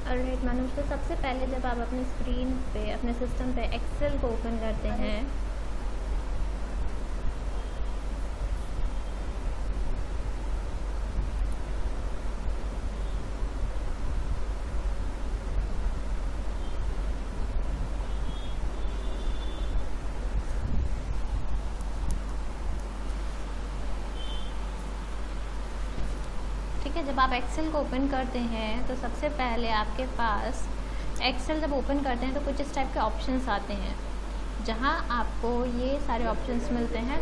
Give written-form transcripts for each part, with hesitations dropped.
Alright मानुष, तो सबसे पहले जब आप अपने स्क्रीन पे, अपने सिस्टम पे एक्सेल को ओपन करते हैं, ठीक है, जब आप एक्सेल को ओपन करते हैं तो सबसे पहले आपके पास एक्सेल जब ओपन करते हैं तो कुछ इस टाइप के ऑप्शंस आते हैं, जहां आपको ये सारे ऑप्शंस मिलते हैं।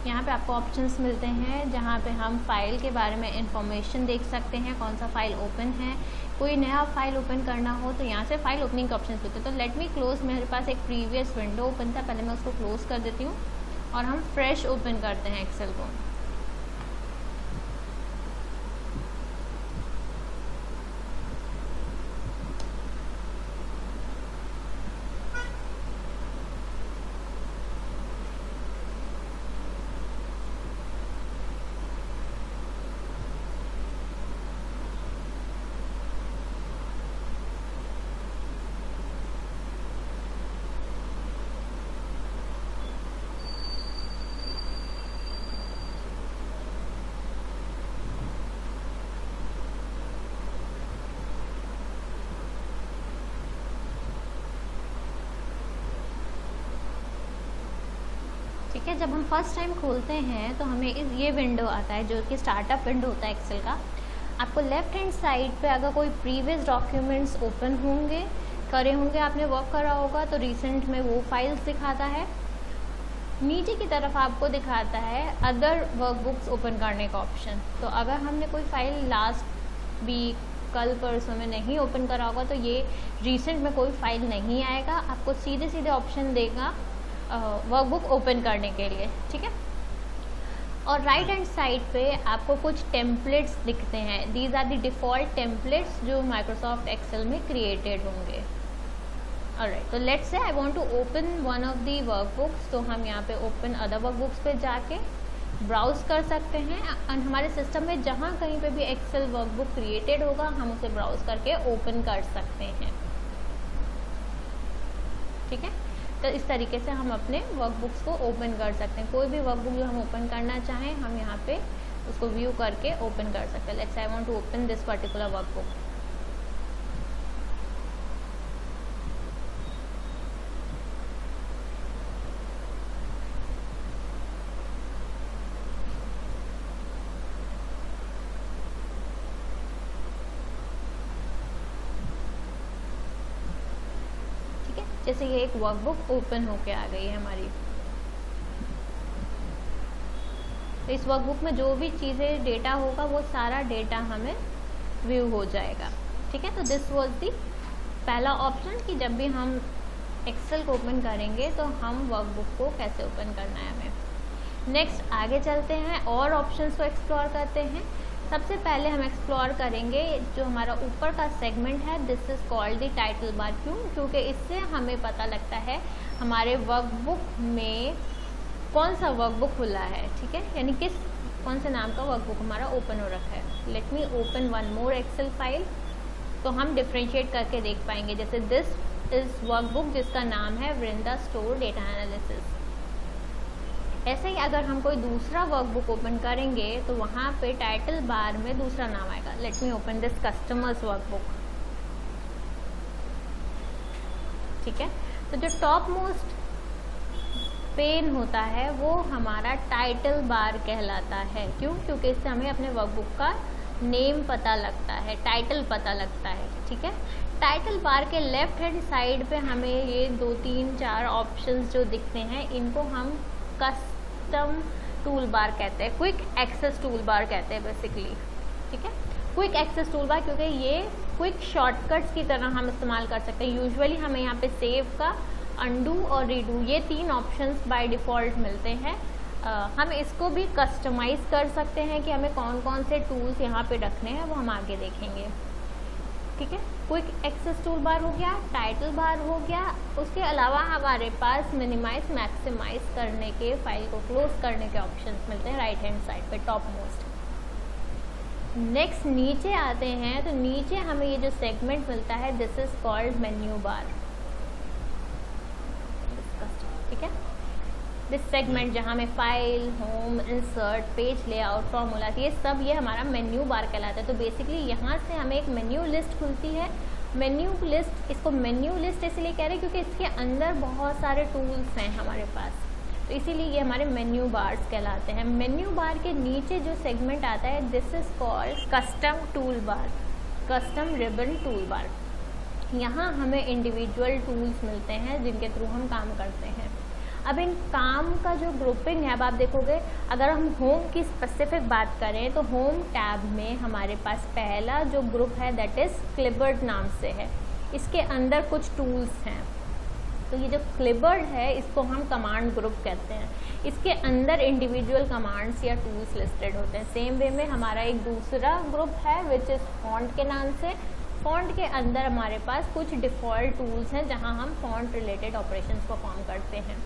यहाँ पे आपको ऑप्शंस मिलते हैं जहाँ पे हम फाइल के बारे में इंफॉर्मेशन देख सकते हैं, कौन सा फाइल ओपन है। कोई नया फाइल ओपन करना हो तो यहाँ से फाइल ओपनिंग के ऑप्शंस होते हैं। तो लेट मी क्लोज, मेरे पास एक प्रीवियस विंडो ओपन था, पहले मैं उसको क्लोज कर देती हूँ और हम फ्रेश ओपन करते हैं एक्सेल को। ठीक है, जब हम फर्स्ट टाइम खोलते हैं तो हमें ये विंडो आता है जो कि स्टार्टअप विंडो होता है एक्सेल का। आपको लेफ्ट हैंड साइड पे अगर कोई प्रीवियस डॉक्यूमेंट्स ओपन होंगे, करे होंगे, आपने वर्क करा होगा तो रिसेंट में वो फाइल्स दिखाता है। नीचे की तरफ आपको दिखाता है अदर वर्कबुक्स ओपन करने का ऑप्शन। तो अगर हमने कोई फाइल लास्ट वीक, कल परसों में नहीं ओपन करा होगा तो ये रिसेंट में कोई फाइल नहीं आएगा, आपको सीधे सीधे ऑप्शन देगा वर्कबुक ओपन करने के लिए। ठीक है, और राइट हैंड साइड पे आपको कुछ टेम्पलेट्स दिखते हैं। These are the default templates जो माइक्रोसॉफ्ट एक्सेल में क्रिएटेड होंगे। ऑलराइट, तो let's say I want to open one of the workbooks, तो हम यहाँ पे ओपन अदर वर्कबुक्स पे जाके ब्राउज कर सकते हैं। और हमारे सिस्टम में जहाँ कहीं पे भी एक्सेल वर्कबुक क्रिएटेड होगा हम उसे ब्राउज करके ओपन कर सकते हैं। ठीक है, तो इस तरीके से हम अपने वर्कबुक्स को ओपन कर सकते हैं। कोई भी वर्कबुक जो हम ओपन करना चाहें हम यहाँ पे उसको व्यू करके ओपन कर सकते हैं। Let's I want to open this particular workbook. जैसे ये एक वर्कबुक ओपन होके आ गई है हमारी। तो इस वर्कबुक में जो भी चीज़ें डेटा होगा वो सारा डेटा हमें व्यू हो जाएगा। ठीक है, तो दिस वाज दी पहला ऑप्शन कि जब भी हम एक्सेल को ओपन करेंगे तो हम वर्कबुक को कैसे ओपन करना है हमें। नेक्स्ट आगे चलते हैं और ऑप्शंस को एक्सप्लोर करते हैं। सबसे पहले हम एक्सप्लोर करेंगे जो हमारा ऊपर का सेगमेंट है, this is called the title bar. क्यों? क्योंकि इससे हमें पता लगता है हमारे वर्कबुक में कौन सा वर्कबुक खुला है। ठीक है, यानी कौन से नाम का वर्कबुक हमारा ओपन हो रखा है। Let me open one more Excel file, तो हम डिफ्रेंशिएट करके देख पाएंगे। जैसे दिस इज़ वर्कबुक जिसका नाम है वृंदा स्टोर डेटा एनालिसिस। ऐसे ही अगर हम कोई दूसरा वर्कबुक ओपन करेंगे तो वहाँ पे टाइटल बार में दूसरा नाम आएगा। Late me open this customers workbook. ठीक है, तो जो टॉप मोस्ट पेन होता है वो हमारा टाइटल बार कहलाता है। क्यों? क्योंकि इससे हमें अपने वर्कबुक का नेम पता लगता है, टाइटल पता लगता है। ठीक है, टाइटल बार के लेफ्ट हैंड साइड पे हमें ये 2 3 4 ऑप्शंस जो दिखते हैं इनको हम कस्टम टूल बार कहते हैं, क्विक एक्सेस टूल बार कहते हैं बेसिकली। ठीक है, क्विक एक्सेस टूल बार क्योंकि ये क्विक शॉर्टकट्स की तरह हम इस्तेमाल कर सकते हैं। यूजुअली हमें यहाँ पे सेव का, अंडू और रीडू ये 3 ऑप्शंस बाय डिफ़ॉल्ट मिलते हैं। हम इसको भी कस्टमाइज़ कर सकते हैं कि हमें कौन कौन से टूल्स यहाँ पे रखने हैं वो हम आगे देखेंगे। ठीक है, क्विक एक्सेस टूल बार हो गया, टाइटल बार हो गया। उसके अलावा हमारे पास मिनिमाइज मैक्सिमाइज करने के, फाइल को क्लोज करने के ऑप्शंस मिलते हैं राइट हैंड साइड पे टॉप मोस्ट। नेक्स्ट नीचे आते हैं तो नीचे हमें ये जो सेगमेंट मिलता है this is called menu bar, ठीक है। दिस सेगमेंट जहाँ में file, home, insert, page layout, formula, ये सब ये हमारा मेन्यू बार कहलाता है। तो बेसिकली यहाँ से हमें एक मेन्यू लिस्ट खुलती है। मेन्यू लिस्ट, इसको मेन्यू लिस्ट इसलिए कह रहे हैं क्योंकि इसके अंदर बहुत सारे टूल्स हैं हमारे पास, तो इसीलिए ये हमारे मेन्यू बार्स कहलाते हैं। मेन्यू बार के नीचे जो सेगमेंट आता है this is called custom tool bar, custom ribbon tool bar. यहाँ हमें इंडिविजुअल टूल्स मिलते हैं जिनके थ्रू हम काम करते हैं। अब इन काम का जो ग्रुपिंग है, अब आप देखोगे अगर हम होम की स्पेसिफिक बात करें तो होम टैब में हमारे पास पहला जो ग्रुप है दैट इज़ क्लिबर्ड नाम से है। इसके अंदर कुछ टूल्स हैं, तो ये जो क्लिबर्ड है इसको हम कमांड ग्रुप कहते हैं। इसके अंदर इंडिविजुअल कमांड्स या टूल्स लिस्टेड होते हैं। सेम वे में हमारा एक दूसरा ग्रुप है विच इज़ फॉन्ट के नाम से। फॉन्ट के अंदर हमारे पास कुछ डिफ़ॉल्ट टूल्स हैं जहां हम फॉन्ट रिलेटेड ऑपरेशंस परफॉर्म करते हैं।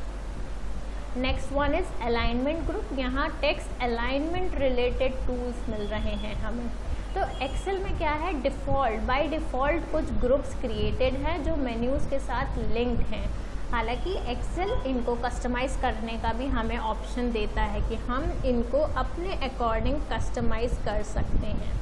Next one is alignment group. यहाँ टेक्स्ट अलाइनमेंट रिलेटेड टूल्स मिल रहे हैं हमें। तो एक्सेल में क्या है, डिफ़ॉल्ट बाय डिफ़ॉल्ट कुछ ग्रुप्स क्रिएटेड हैं जो मेन्यूज़ के साथ लिंक हैं। हालांकि एक्सेल इनको कस्टमाइज़ करने का भी हमें ऑप्शन देता है कि हम इनको अपने अकॉर्डिंग कस्टमाइज़ कर सकते हैं।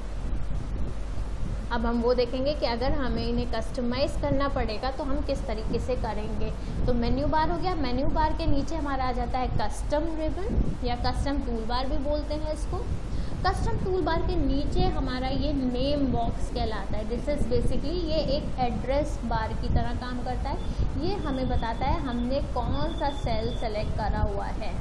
अब हम वो देखेंगे कि अगर हमें इन्हें कस्टमाइज़ करना पड़ेगा तो हम किस तरीके से करेंगे। तो मेन्यू बार हो गया। मेन्यू बार के नीचे हमारा आ जाता है कस्टम रिबन या कस्टम टूल बार भी बोलते हैं इसको। कस्टम टूल बार के नीचे हमारा ये नेम बॉक्स कहलाता है। दिस इज़ बेसिकली ये एक एड्रेस बार की तरह काम करता है। ये हमें बताता है हमने कौन सा सेल सेलेक्ट करा हुआ है,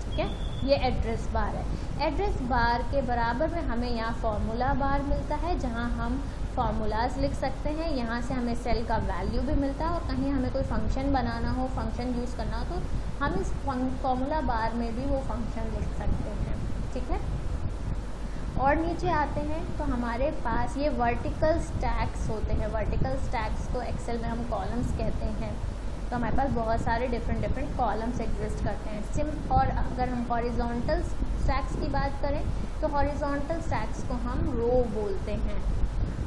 ठीक है। ये एड्रेस बार है। एड्रेस बार के बराबर में हमें यहाँ फार्मूला बार मिलता है जहाँ हम फार्मूलाज लिख सकते हैं। यहाँ से हमें सेल का वैल्यू भी मिलता है और कहीं हमें कोई फंक्शन बनाना हो, फंक्शन यूज़ करना हो तो हम इस फार्मूला बार में भी वो फंक्शन लिख सकते हैं, ठीक है। और नीचे आते हैं तो हमारे पास ये वर्टिकल स्टैक्स होते हैं। वर्टिकल स्टैक्स को एक्सेल में हम कॉलम्स कहते हैं। तो हमारे पास बहुत सारे डिफरेंट कॉलम्स एग्जिस्ट करते हैं। और अगर हम हॉरिजॉन्टल स्टैक्स की बात करें तो हॉरिजॉन्टल स्टैक्स को हम रो बोलते हैं।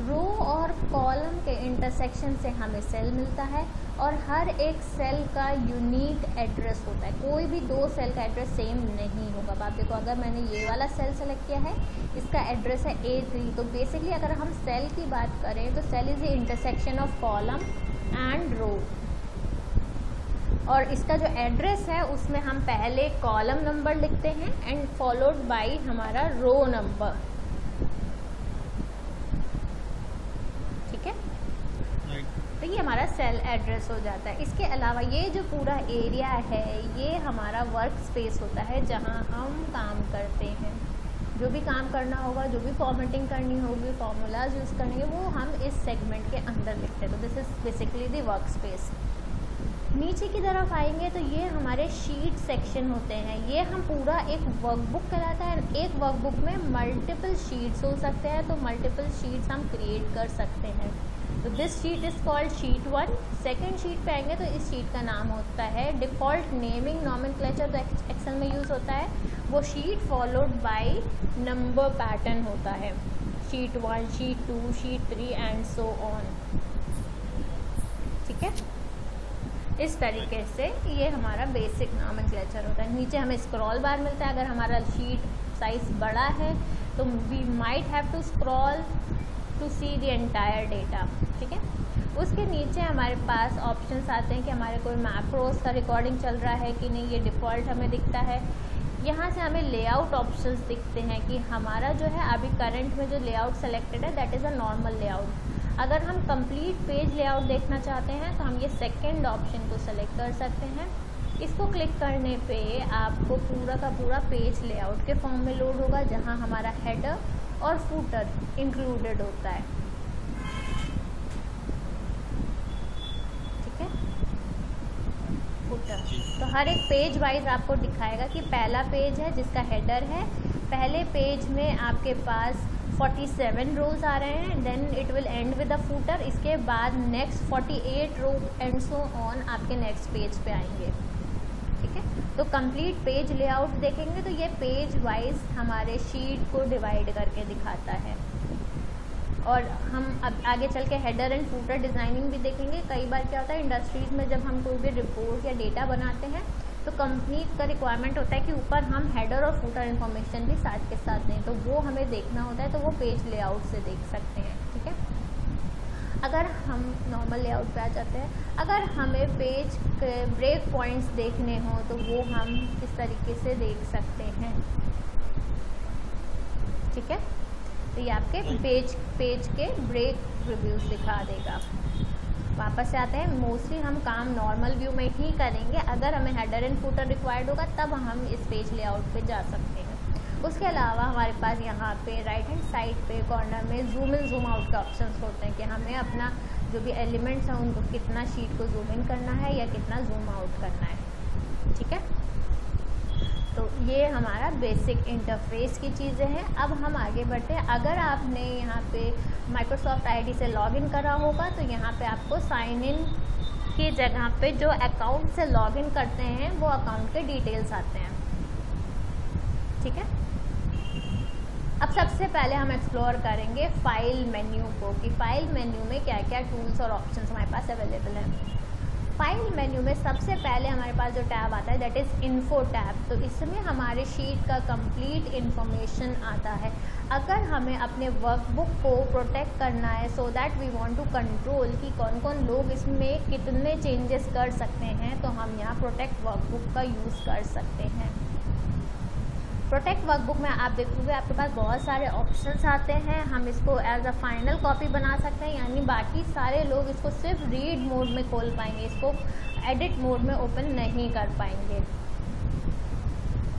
रो और कॉलम के इंटरसेक्शन से हमें सेल मिलता है और हर एक सेल का यूनिक एड्रेस होता है। कोई भी दो सेल का एड्रेस सेम नहीं होगा। अब आप देखो, अगर मैंने ये वाला सेल सेलेक्ट किया है, इसका एड्रेस है A3। तो बेसिकली अगर हम सेल की बात करें तो cell is the intersection of column and row. और इसका जो एड्रेस है उसमें हम पहले कॉलम नंबर लिखते हैं एंड फॉलोड बाय हमारा रो नंबर, ठीक है। तो ये हमारा सेल एड्रेस हो जाता है। इसके अलावा ये जो पूरा एरिया है ये हमारा वर्क स्पेस होता है जहाँ हम काम करते हैं। जो भी काम करना होगा, जो भी फॉर्मेटिंग करनी होगी, फार्मूलाज यूज़ करेंगे, वो हम इस सेगमेंट के अंदर लिखते हैं। तो this is basically the work space. नीचे की तरफ आएंगे तो ये हमारे शीट सेक्शन होते हैं। ये हम पूरा एक वर्कबुक कहलाता है। एक वर्कबुक में मल्टीपल शीट्स हो सकते हैं, तो मल्टीपल शीट्स हम क्रिएट कर सकते हैं। तो this sheet is called sheet 1। Second sheet पे आएंगे तो इस शीट का नाम होता है डिफ़ॉल्ट नेमिंग नॉमेनक्लेचर। तो एक्सेल में यूज़ होता है वो sheet followed by number pattern होता है। Sheet 1, sheet 2, sheet 3 and so on, ठीक है। इस तरीके से ये हमारा बेसिक नॉमेनक्लेचर होता है। नीचे हमें स्क्रॉल बार मिलता है। अगर हमारा शीट साइज़ बड़ा है तो we might have to scroll to see the entire data, ठीक है। उसके नीचे हमारे पास ऑप्शंस आते हैं कि हमारे कोई मैक्रोस का रिकॉर्डिंग चल रहा है कि नहीं, ये डिफ़ॉल्ट हमें दिखता है। यहाँ से हमें लेआउट ऑप्शंस दिखते हैं कि हमारा जो है अभी करंट में जो लेआउट सेलेक्टेड है that is a normal layout. अगर हम कंप्लीट पेज लेआउट देखना चाहते हैं तो हम ये सेकंड ऑप्शन को सेलेक्ट कर सकते हैं। इसको क्लिक करने पे आपको पूरा का पूरा पेज लेआउट के फॉर्म में लोड होगा जहां हमारा हेडर और फूटर इंक्लूडेड होता है, ठीक है। फूटर तो हर एक पेज वाइज आपको दिखाएगा कि पहला पेज है जिसका हेडर है। पहले पेज में आपके पास 47 रोज आ रहे हैं, then it will end with the footer. इसके बाद next 48 row and so on आपके नेक्स्ट पेज पे आएंगे, ठीक है। तो कंप्लीट पेज लेआउट देखेंगे तो ये पेज वाइज हमारे शीट को डिवाइड करके दिखाता है। और हम अब आगे चल के हेडर एंड फूटर डिज़ाइनिंग भी देखेंगे। कई बार क्या होता है इंडस्ट्रीज़ में जब हम कोई भी रिपोर्ट या डेटा बनाते हैं तो कंपनी का रिक्वायरमेंट होता है कि ऊपर हम हेडर और फूटर इन्फॉर्मेशन भी साथ के साथ दें, तो वो हमें देखना होता है, तो वो पेज लेआउट से देख सकते हैं। ठीक है, अगर हम नॉर्मल लेआउट पे आ जाते हैं, अगर हमें पेज के ब्रेक पॉइंट्स देखने हों तो वो हम इस तरीके से देख सकते हैं। ठीक है, तो ये आपके पेज के ब्रेक रिव्यूज़ दिखा देगा। वापस से आते हैं, मोस्टली हम काम नॉर्मल व्यू में ही करेंगे। अगर हमें हेडर एंड फूटर रिक्वायर्ड होगा तब हम इस पेज लेआउट पे जा सकते हैं। उसके अलावा हमारे पास यहाँ पे राइट हैंड साइड पे कॉर्नर में जूम इन जूम आउट के ऑप्शंस होते हैं कि हमें अपना जो भी एलिमेंट्स हैं उनको कितना शीट को जूम इन करना है या कितना जूम आउट करना है। ठीक है, तो ये हमारा बेसिक इंटरफेस की चीज़ें हैं। अब हम आगे बढ़ते हैं। अगर आपने यहाँ पे माइक्रोसॉफ्ट आईडी से लॉगिन करा होगा तो यहाँ पे आपको साइन इन की जगह पे जो अकाउंट से लॉगिन करते हैं वो अकाउंट के डिटेल्स आते हैं। ठीक है, अब सबसे पहले हम एक्सप्लोर करेंगे फाइल मेन्यू को कि फाइल मेन्यू में क्या क्या टूल्स और ऑप्शंस हमारे पास अवेलेबल हैं। फाइल मेन्यू में सबसे पहले हमारे पास जो टैब आता है दैट इज़ इन्फो टैब। तो इसमें हमारे शीट का कंप्लीट इन्फॉर्मेशन आता है। अगर हमें अपने वर्कबुक को प्रोटेक्ट करना है so that we want to control कि कौन कौन लोग इसमें कितने चेंजेस कर सकते हैं, तो हम यहाँ प्रोटेक्ट वर्कबुक का यूज़ कर सकते हैं। प्रोटेक्ट वर्कबुक में आप देखोगे आपके पास बहुत सारे ऑप्शंस आते हैं। हम इसको एज अ फाइनल कॉपी बना सकते हैं, यानी बाकी सारे लोग इसको सिर्फ रीड मोड में खोल पाएंगे, इसको एडिट मोड में ओपन नहीं कर पाएंगे।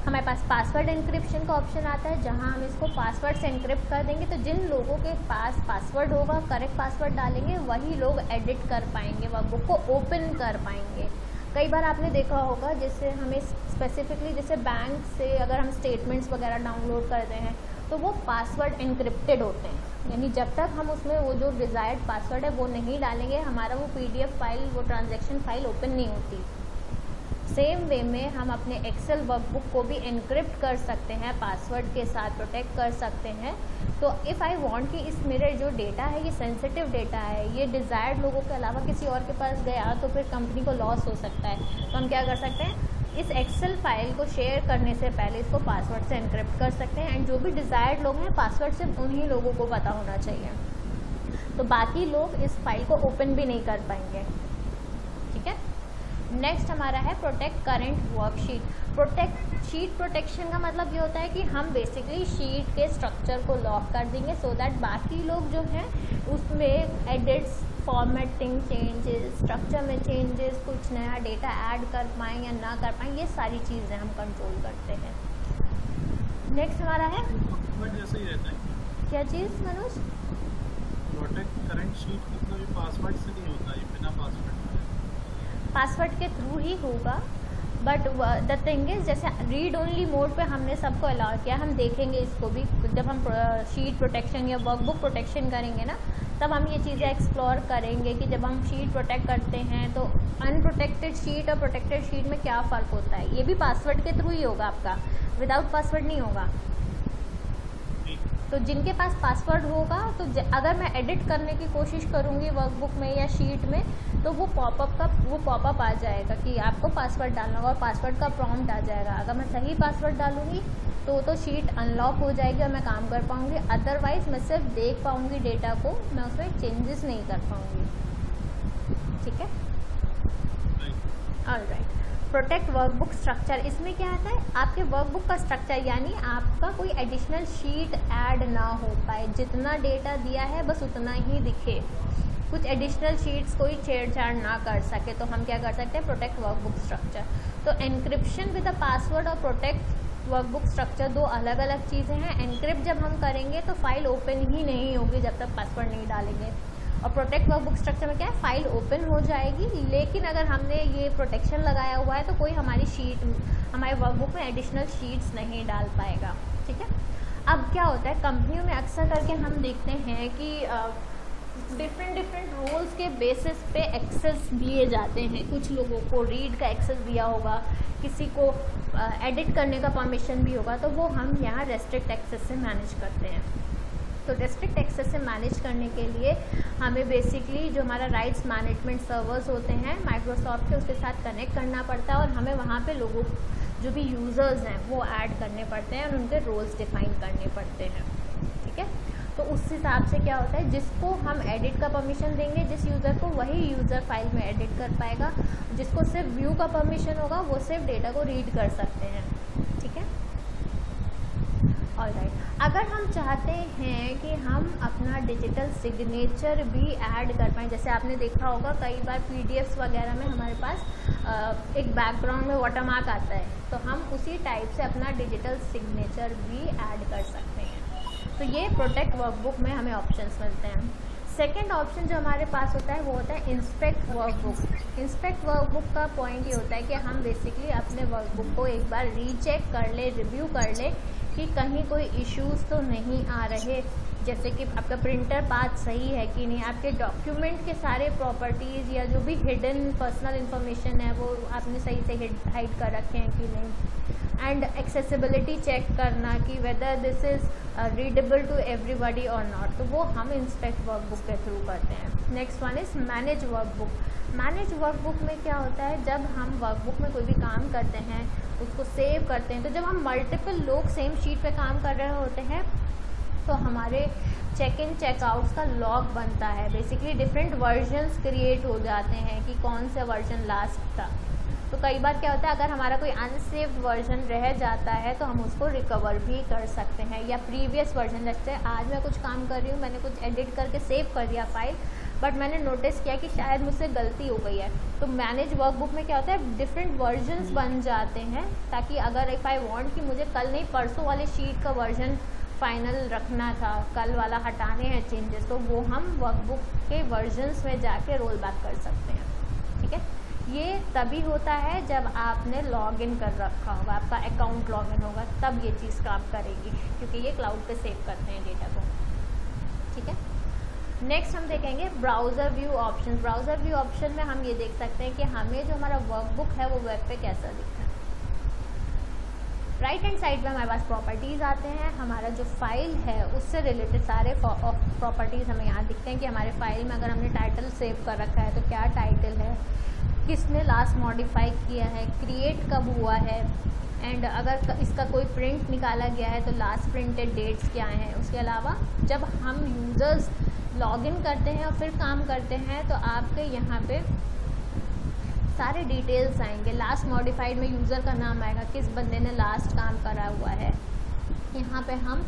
हमारे पास पासवर्ड एन्क्रिप्शन का ऑप्शन आता है जहां हम इसको पासवर्ड से एन्क्रिप्ट कर देंगे, तो जिन लोगों के पास पासवर्ड होगा करेक्ट पासवर्ड डालेंगे वही लोग एडिट कर पाएंगे, वर्कबुक को ओपन कर पाएंगे। कई बार आपने देखा होगा जैसे हमें स्पेसिफिकली जैसे बैंक से अगर हम स्टेटमेंट्स वगैरह डाउनलोड करते हैं तो वो पासवर्ड एन्क्रिप्टेड होते हैं, यानी जब तक हम उसमें वो जो डिज़ायर्ड पासवर्ड है वो नहीं डालेंगे हमारा वो PDF फाइल, वो ट्रांजैक्शन फाइल ओपन नहीं होती। सेम वे में हम अपने एक्सेल वर्कबुक को भी एनक्रिप्ट कर सकते हैं, पासवर्ड के साथ प्रोटेक्ट कर सकते हैं। तो इफ़ आई वांट कि इस मेरे जो डेटा है ये सेंसिटिव डेटा है, ये डिज़ायर्ड लोगों के अलावा किसी और के पास गया तो फिर कंपनी को लॉस हो सकता है। तो हम क्या कर सकते हैं, इस एक्सेल फाइल को शेयर करने से पहले इसको पासवर्ड से एनक्रिप्ट कर सकते हैं। एंड जो भी डिज़ायर्ड लोग हैं पासवर्ड सिर्फ उन्हीं लोगों को पता होना चाहिए, तो बाकी लोग इस फाइल को ओपन भी नहीं कर पाएंगे। ठीक है, नेक्स्ट हमारा है protect current worksheet. Sheet protection का मतलब ये होता है कि हम बेसिकली शीट के स्ट्रक्चर को लॉक कर देंगे सो दैट बाकी लोग जो हैं उसमें एडिट्स, फॉर्मेटिंग चेंजेस, स्ट्रक्चर में चेंजेस, कुछ नया डेटा ऐड कर पाएँ या ना कर पाएँ, ये सारी चीज़ें हम कंट्रोल करते हैं। नेक्स्ट हमारा है जैसे ही रहता है क्या चीज़ मनोज, प्रोटेक्ट करंट शीट मतलब पासवर्ड से नहीं होता, ये बिना पासवर्ड के थ्रू ही होगा। बट द थिंग इज जैसे रीड ओनली मोड पे हमने सबको अलाउ किया, हम देखेंगे इसको भी जब हम शीट प्रोटेक्शन या वर्कबुक प्रोटेक्शन करेंगे ना, तब हम ये चीज़ें एक्सप्लोर करेंगे कि जब हम शीट प्रोटेक्ट करते हैं तो अनप्रोटेक्टेड शीट और प्रोटेक्टेड शीट में क्या फ़र्क होता है। ये भी पासवर्ड के थ्रू ही होगा आपका, विदाउट पासवर्ड नहीं होगा। तो जिनके पास पासवर्ड होगा तो अगर मैं एडिट करने की कोशिश करूँगी वर्कबुक में या शीट में तो वो पॉपअप आ जाएगा कि आपको पासवर्ड डालना होगा और पासवर्ड का प्रॉम्प्ट आ जाएगा। अगर मैं सही पासवर्ड डालूँगी तो शीट अनलॉक हो जाएगी और मैं काम कर पाऊँगी, अदरवाइज़ मैं सिर्फ देख पाऊँगी डेटा को, मैं उसमें चेंजेस नहीं कर पाऊँगी। ठीक है, ऑलराइट। प्रोटेक्ट वर्कबुक स्ट्रक्चर, इसमें क्या आता है आपके वर्कबुक का स्ट्रक्चर, यानी आपका कोई एडिशनल शीट ऐड ना हो पाए, जितना डेटा दिया है बस उतना ही दिखे, कुछ एडिशनल शीट्स कोई छेड़छाड़ ना कर सके। तो हम क्या कर सकते हैं, प्रोटेक्ट वर्कबुक स्ट्रक्चर। तो एनक्रिप्शन विद अ पासवर्ड और प्रोटेक्ट वर्कबुक स्ट्रक्चर दो अलग अलग चीज़ें हैं। एनक्रिप्ट जब हम करेंगे तो फाइल ओपन ही नहीं होगी जब तक पासवर्ड नहीं डालेंगे, और प्रोटेक्ट वर्कबुक स्ट्रक्चर में क्या है, फाइल ओपन हो जाएगी, लेकिन अगर हमने ये प्रोटेक्शन लगाया हुआ है तो कोई हमारी शीट, हमारे वर्कबुक में एडिशनल शीट्स नहीं डाल पाएगा। ठीक है, अब क्या होता है कंपनियों में अक्सर करके हम देखते हैं कि डिफरेंट रोल्स के बेसिस पे एक्सेस दिए जाते हैं। कुछ लोगों को रीड का एक्सेस दिया होगा, किसी को एडिट करने का परमिशन भी होगा, तो वो हम यहाँ रेस्ट्रिक्ट एक्सेस से मैनेज करते हैं। तो रेस्ट्रिक्ट एक्सेस से मैनेज करने के लिए हमें बेसिकली जो हमारा राइट्स मैनेजमेंट सर्वर्स होते हैं माइक्रोसॉफ्ट के, उसके साथ कनेक्ट करना पड़ता है और हमें वहाँ पे लोगों जो भी यूज़र्स हैं वो ऐड करने पड़ते हैं और उनके रोल्स डिफाइन करने पड़ते हैं। ठीक है, तो उस हिसाब से क्या होता है, जिसको हम एडिट का परमिशन देंगे जिस यूज़र को, वही यूज़र फाइल में एडिट कर पाएगा। जिसको सिर्फ व्यू का परमिशन होगा वो सिर्फ डेटा को रीड कर सकते हैं। ठीक है, ऑलराइट। अगर हम चाहते हैं कि हम अपना डिजिटल सिग्नेचर भी ऐड कर पाएँ, जैसे आपने देखा होगा कई बार पीडीएफ्स वगैरह में हमारे पास एक बैकग्राउंड में वाटरमार्क आता है, तो हम उसी टाइप से अपना डिजिटल सिग्नेचर भी ऐड कर सकते हैं। तो ये प्रोटेक्ट वर्कबुक में हमें ऑप्शंस मिलते हैं। सेकेंड ऑप्शन जो हमारे पास होता है वो होता है इंस्पेक्ट वर्कबुक। इंस्पेक्ट वर्कबुक का पॉइंट ये होता है कि हम बेसिकली अपने वर्कबुक को एक बार रीचेक कर ले, रिव्यू कर ले कि कहीं कोई इश्यूज़ तो नहीं आ रहे, जैसे कि आपका प्रिंटर पाथ सही है कि नहीं, आपके डॉक्यूमेंट के सारे प्रॉपर्टीज़ या जो भी हिडन पर्सनल इन्फॉर्मेशन है वो आपने सही से हाइड कर रखे हैं कि नहीं, एंड एक्सेसिबिलिटी चेक करना कि whether this is readable to everybody और नॉट, तो वो हम इंस्पेक्ट वर्कबुक के थ्रू करते हैं। Next one is manage workbook. Manage workbook में क्या होता है, जब हम वर्कबुक में कोई भी काम करते हैं उसको सेव करते हैं, तो जब हम मल्टीपल लोग सेम शीट पे काम कर रहे होते हैं तो हमारे चेक इन चेकआउट्स का लॉग बनता है। बेसिकली डिफरेंट वर्जन्स क्रिएट हो जाते हैं कि कौन सा वर्जन लास्ट था। तो कई बार क्या होता है, अगर हमारा कोई अनसेव्ड वर्जन रह जाता है तो हम उसको रिकवर भी कर सकते हैं, या प्रीवियस वर्जन, जैसे आज मैं कुछ काम कर रही हूँ, मैंने कुछ एडिट करके सेव कर दिया फाइल, बट मैंने नोटिस किया कि शायद मुझसे गलती हो गई है, तो मैनेज वर्कबुक में क्या होता है, डिफरेंट वर्जन्स बन जाते हैं, ताकि अगर इफ़ आई वांट कि मुझे कल नहीं परसों वाले शीट का वर्जन फाइनल रखना था, कल वाला हटाने हैं चेंजेस, तो वो हम वर्कबुक के वर्जन्स में जाके रोल बैक कर सकते हैं। ठीक है, ये तभी होता है जब आपने लॉगिन कर रखा होगा, आपका अकाउंट लॉगिन होगा, तब ये चीज़ काम करेगी, क्योंकि ये क्लाउड पे सेव करते हैं डेटा को। ठीक है, नेक्स्ट हम देखेंगे browser view option. Browser view option में हम ये देख सकते हैं कि हमें जो हमारा वर्कबुक है वो वेब पे कैसा दिखता है। राइट हैंड साइड पे हमारे पास प्रॉपर्टीज़ आते हैं, हमारा जो फाइल है उससे रिलेटेड सारे प्रॉपर्टीज़ हमें यहाँ दिखते हैं कि हमारे फाइल में अगर हमने टाइटल सेव कर रखा है तो क्या टाइटल है, किसने लास्ट मॉडिफाई किया है, क्रिएट कब हुआ है, एंड अगर इसका कोई प्रिंट निकाला गया है तो लास्ट प्रिंटेड डेट्स क्या हैं। उसके अलावा जब हम यूज़र्स लॉगिन करते हैं और फिर काम करते हैं तो आपके यहाँ पे सारे डिटेल्स आएंगे। लास्ट मॉडिफाइड में यूज़र का नाम आएगा, किस बंदे ने लास्ट काम करा हुआ है। यहाँ पे हम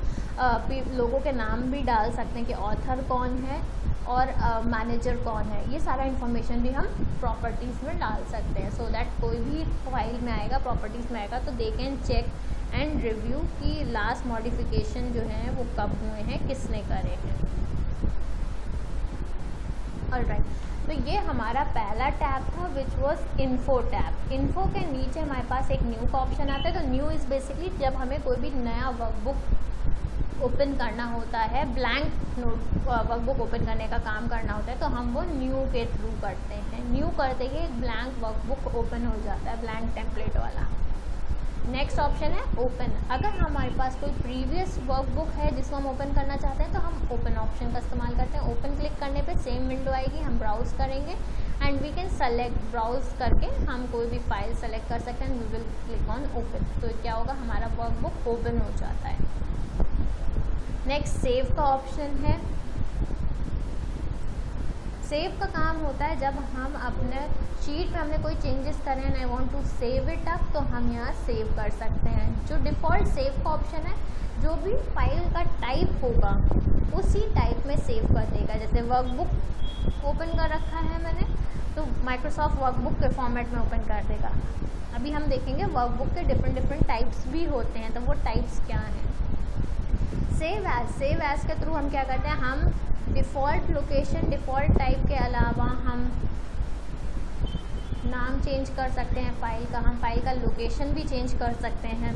लोगों के नाम भी डाल सकते हैं कि ऑथर कौन है और मैनेजर कौन है, ये सारा इन्फॉर्मेशन भी हम प्रॉपर्टीज़ में डाल सकते हैं, सो दैट कोई भी फाइल में आएगा, प्रॉपर्टीज़ में आएगा तो they can check and review कि लास्ट मॉडिफिकेशन जो है वो कब हुए हैं, किसने करे हैं। ऑलराइट, तो ये हमारा पहला टैब था which was info tab. Info के नीचे हमारे पास एक न्यू का ऑप्शन आता है। तो न्यू इज़ बेसिकली जब हमें कोई भी नया वर्कबुक ओपन करना होता है, ब्लैंक नोट वर्कबुक ओपन करने का काम करना होता है, तो हम वो न्यू के थ्रू करते हैं। न्यू करते ही एक ब्लैंक वर्कबुक ओपन हो जाता है, ब्लैंक टेम्पलेट वाला। नेक्स्ट ऑप्शन है ओपन। अगर हमारे पास कोई प्रीवियस वर्कबुक है जिसको हम ओपन करना चाहते हैं तो हम ओपन ऑप्शन का इस्तेमाल करते हैं। ओपन क्लिक करने पे सेम विंडो आएगी, हम ब्राउज़ करेंगे and we can select, browse करके हम कोई भी फाइल सेलेक्ट कर सकते हैं, we will click on open. तो क्या होगा, हमारा वर्कबुक ओपन हो जाता है। नेक्स्ट सेव का ऑप्शन है। सेव का काम होता है जब हम अपने शीट में हमने कोई चेंजेस करें and I want to save it up, तो हम यहाँ सेव कर सकते हैं। जो डिफ़ॉल्ट सेव का ऑप्शन है, जो भी फाइल का टाइप होगा उसी टाइप में सेव कर देगा। जैसे वर्कबुक ओपन कर रखा है मैंने, तो माइक्रोसॉफ्ट वर्कबुक के फॉर्मेट में ओपन कर देगा। अभी हम देखेंगे वर्कबुक के डिफरेंट टाइप्स भी होते हैं, तो वो टाइप्स क्या हैं। सेव एज के थ्रू हम क्या करते हैं, हम डिफ़ॉल्ट लोकेशन, डिफ़ॉल्ट टाइप के अलावा हम नाम चेंज कर सकते हैं फाइल का, हम फाइल का लोकेशन भी चेंज कर सकते हैं,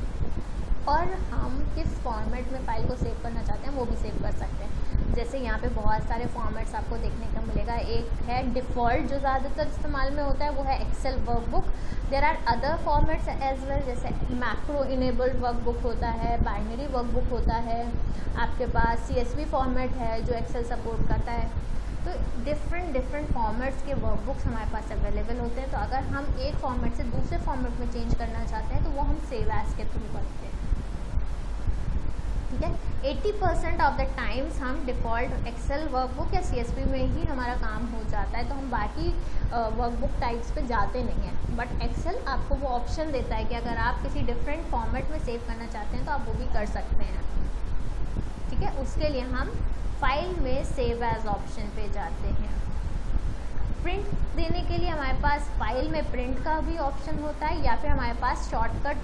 और हम किस फॉर्मेट में फ़ाइल को सेव करना चाहते हैं वो भी सेव कर सकते हैं। जैसे यहाँ पे बहुत सारे फॉर्मेट्स आपको देखने को मिलेगा। एक है डिफ़ॉल्ट जो ज़्यादातर इस्तेमाल में होता है, वो है Excel workbook. There are other formats as well, जैसे मैक्रो इनेबल्ड वर्कबुक होता है, बाइनरी वर्कबुक होता है, आपके पास CSV फॉर्मेट है जो एक्सेल सपोर्ट करता है। तो डिफरेंट फॉर्मेट्स के वर्कबुक्स हमारे पास अवेलेबल होते हैं। तो अगर हम एक फॉर्मेट से दूसरे फॉर्मेट में चेंज करना चाहते हैं तो वो हम सेव एज के थ्रू करते हैं, ठीक है। 80% ऑफ द टाइम्स हम डिफ़ॉल्ट एक्सेल वर्कबुक या CSV में ही हमारा काम हो जाता है, तो हम बाकी वर्कबुक टाइप्स पे जाते नहीं हैं। बट एक्सेल आपको वो ऑप्शन देता है कि अगर आप किसी डिफरेंट फॉर्मेट में सेव करना चाहते हैं तो आप वो भी कर सकते हैं, ठीक है। उसके लिए हम फाइल में सेव एज ऑप्शन पे जाते हैं। प्रिंट देने के लिए हमारे पास फाइल में प्रिंट का भी ऑप्शन होता है, या फिर हमारे पास शॉर्टकट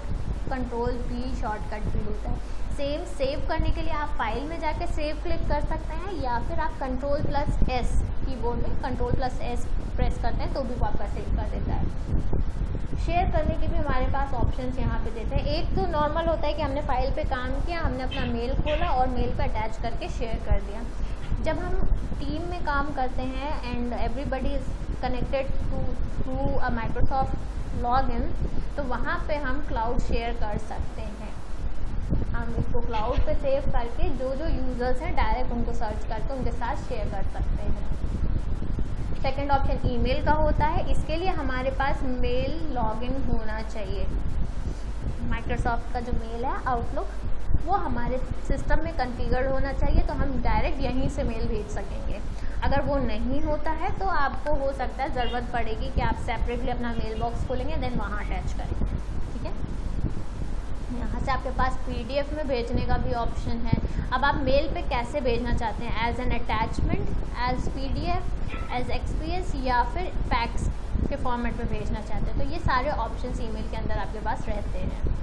कंट्रोल शॉर्टकट भी होता है। सेव करने के लिए आप फाइल में जाके सेव क्लिक कर सकते हैं, या फिर आप Ctrl+S कीबोर्ड में Ctrl+S प्रेस करते हैं तो भी वो आपका सेव कर देता है। शेयर करने के भी हमारे पास ऑप्शंस यहाँ पे देते हैं। एक तो नॉर्मल होता है कि हमने फाइल पे काम किया, हमने अपना मेल खोला और मेल पे अटैच करके शेयर कर दिया। जब हम टीम में काम करते हैं and everybody is connected through a Microsoft login, तो वहाँ पे हम क्लाउड शेयर कर सकते हैं। हम इसको क्लाउड पे सेव करके जो यूज़र्स हैं डायरेक्ट उनको सर्च करके उनके साथ शेयर कर सकते हैं। सेकंड ऑप्शन ईमेल का होता है। इसके लिए हमारे पास मेल लॉगिन होना चाहिए। माइक्रोसॉफ्ट का जो मेल है आउटलुक, वो हमारे सिस्टम में कॉन्फ़िगर होना चाहिए, तो हम डायरेक्ट यहीं से मेल भेज सकेंगे। अगर वो नहीं होता है तो आपको हो सकता है ज़रूरत पड़ेगी कि आप सेपरेटली अपना मेल बॉक्स खोलेंगे, देन वहाँ अटैच करेंगे, ठीक है। यहाँ से आपके पास PDF में भेजने का भी ऑप्शन है। अब आप मेल पे कैसे भेजना चाहते हैं, as an attachment, as PDF, as XPS या फिर फैक्स के फॉर्मेट में भेजना चाहते हैं, तो ये सारे ऑप्शंस ईमेल के अंदर आपके पास रहते हैं।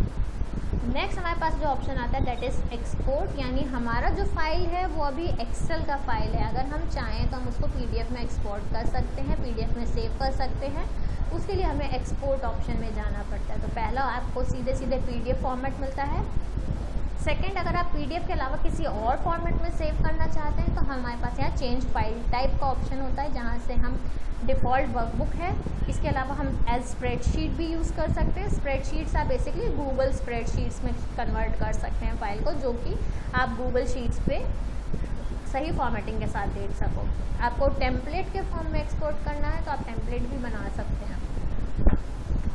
नेक्स्ट हमारे पास जो ऑप्शन आता है दैट इज़ एक्सपोर्ट, यानी हमारा जो फाइल है वो अभी एक्सेल का फाइल है। अगर हम चाहें तो हम उसको PDF में एक्सपोर्ट कर सकते हैं, PDF में सेव कर सकते हैं। उसके लिए हमें एक्सपोर्ट ऑप्शन में जाना पड़ता है। तो पहला आपको सीधे PDF फॉर्मेट मिलता है। सेकंड, अगर आप PDF के अलावा किसी और फॉर्मेट में सेव करना चाहते हैं तो हमारे पास यहाँ चेंज फाइल टाइप का ऑप्शन होता है, जहाँ से हम डिफ़ॉल्ट वर्कबुक है, इसके अलावा हम एज स्प्रेडशीट भी यूज़ कर सकते हैं। स्प्रेडशीट्स आप बेसिकली गूगल स्प्रेडशीट्स में कन्वर्ट कर सकते हैं फाइल को, जो कि आप गूगल शीट्स पे सही फॉर्मेटिंग के साथ देख सको। आपको टेम्पलेट के फॉर्म में एक्सपोर्ट करना है तो आप टेम्पलेट भी बना सकते हैं,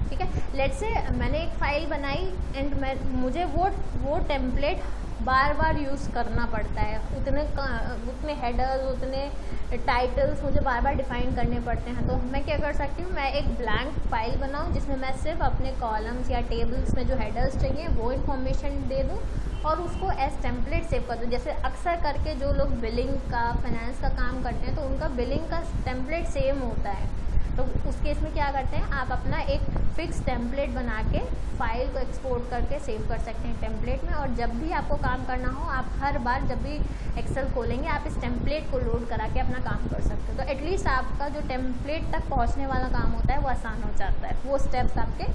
ठीक है। लेट्स से मैंने एक फ़ाइल बनाई एंड मुझे वो टेम्पलेट बार बार यूज़ करना पड़ता है, उतने हेडर्स, उतने टाइटल्स मुझे बार बार डिफ़ाइन करने पड़ते हैं। तो मैं क्या कर सकती हूँ, मैं एक ब्लैंक फाइल बनाऊँ जिसमें मैं सिर्फ अपने कॉलम्स या टेबल्स में जो हेडर्स चाहिए वो इन्फॉर्मेशन दे दूँ और उसको एज टेम्पलेट सेव कर दूँ। जैसे अक्सर करके जो लोग बिलिंग का, फाइनेंस का काम करते हैं तो उनका बिलिंग का टेम्पलेट सेम होता है। तो उस केस में क्या करते हैं, आप अपना एक फिक्स टेम्पलेट बना के फाइल को एक्सपोर्ट करके सेव कर सकते हैं टेम्पलेट में, और जब भी आपको काम करना हो आप हर बार जब भी एक्सेल खोलेंगे आप इस टेम्पलेट को लोड करा के अपना काम कर सकते हो। तो एटलीस्ट आपका जो टेम्पलेट तक पहुंचने वाला काम होता है वो आसान हो जाता है, वो स्टेप्स आपके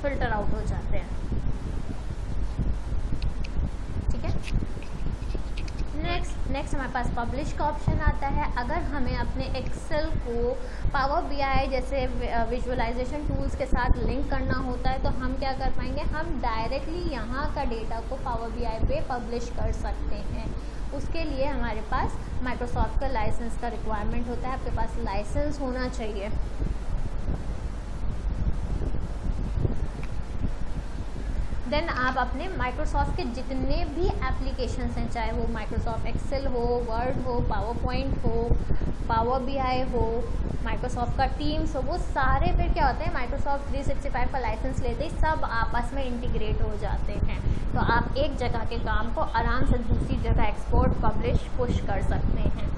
फिल्टर आउट हो जाते हैं, ठीक है। नेक्स्ट हमारे पास पब्लिश का ऑप्शन आता है। अगर हमें अपने एक्सेल को पावर BI जैसे विजुअलाइजेशन टूल्स के साथ लिंक करना होता है तो हम क्या कर पाएंगे, हम डायरेक्टली यहाँ का डेटा को पावर BI पे पब्लिश कर सकते हैं। उसके लिए हमारे पास माइक्रोसॉफ्ट का लाइसेंस का रिक्वायरमेंट होता है, आपके पास लाइसेंस होना चाहिए। देन आप अपने माइक्रोसॉफ्ट के जितने भी एप्लीकेशंस हैं, चाहे वो माइक्रोसॉफ्ट एक्सेल हो, वर्ड हो, पावर पॉइंट हो, पावर BI हो, माइक्रोसॉफ्ट का टीम्स हो, वो सारे फिर क्या होते हैं, माइक्रोसॉफ्ट 365 का लाइसेंस लेते ही सब आपस में इंटीग्रेट हो जाते हैं। तो आप एक जगह के काम को आराम से दूसरी जगह एक्सपोर्ट, पब्लिश, पुश कर सकते हैं,